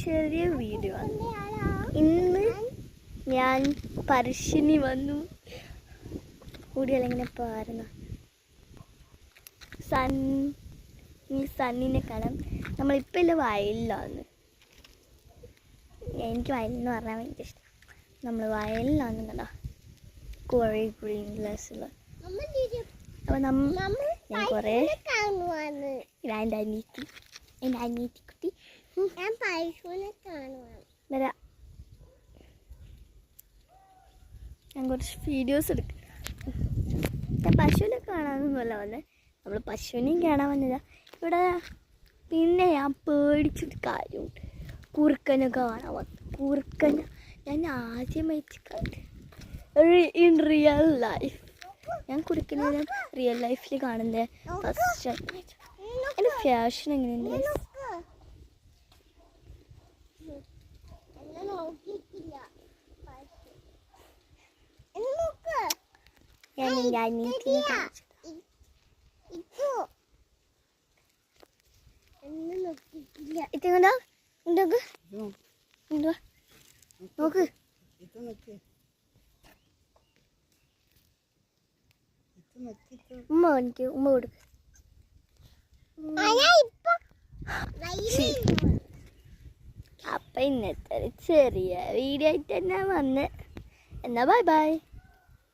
ചെറിയ വീഡിയോ ആണ്. ഇന്ന് ഞാൻ പറശ്ശിനി വന്നു. കൂടിയല്ലെങ്ങനെ പാരുന്ന സണ്ണിനെ കാണാം. നമ്മളിപ്പോൾ ഇല്ല വയലിലാണ്. എനിക്ക് വയലിന്ന് പറഞ്ഞാൽ ഭയങ്കര ഇഷ്ടം. നമ്മൾ വയലിലാണ് കണ്ടോ, കുറേ ഗ്രീൻ ഗ്ലാസ്സുള്ള. അപ്പോൾ ഞാൻ കുറേ എൻ്റെ അനിയത്തിക്കുട്ടി വരാം. ഞാൻ കുറച്ച് വീഡിയോസ് എടുക്കും. ഞാൻ പശുവിനെ കാണാനൊന്നുമല്ല വന്നത്, നമ്മൾ പശുവിനെയും കാണാൻ വന്നതാ ഇവിടെ. പിന്നെ ഞാൻ പേടിച്ചൊരു കാര്യമുണ്ട്, കുറുക്കനൊക്കെ കാണാൻ വന്നു. കുറുക്കനെ ഞാൻ ആദ്യമായിട്ട് കണ്ടു ഇൻ റിയൽ ലൈഫ്. ഞാൻ കുറുക്കനെ റിയൽ ലൈഫിൽ കാണുന്നത് ഫസ്റ്റ് ടൈം. എൻ്റെ ഫാഷൻ എങ്ങനെയുണ്ട്? ഞാൻ എൻ്റെ അനിയത്തിനെ കാണിച്ചു. ഇതെങ്ങോട്ടാ നോക്ക്. ഉമ്മ എനിക്ക് ഉമ്മ കൊടുക്ക്. അപ്പം ഇന്നത്തെ ചെറിയ വീഡിയോ ആയിട്ട് തന്നെ വന്ന്. എന്നാ ബൈ ബൈ.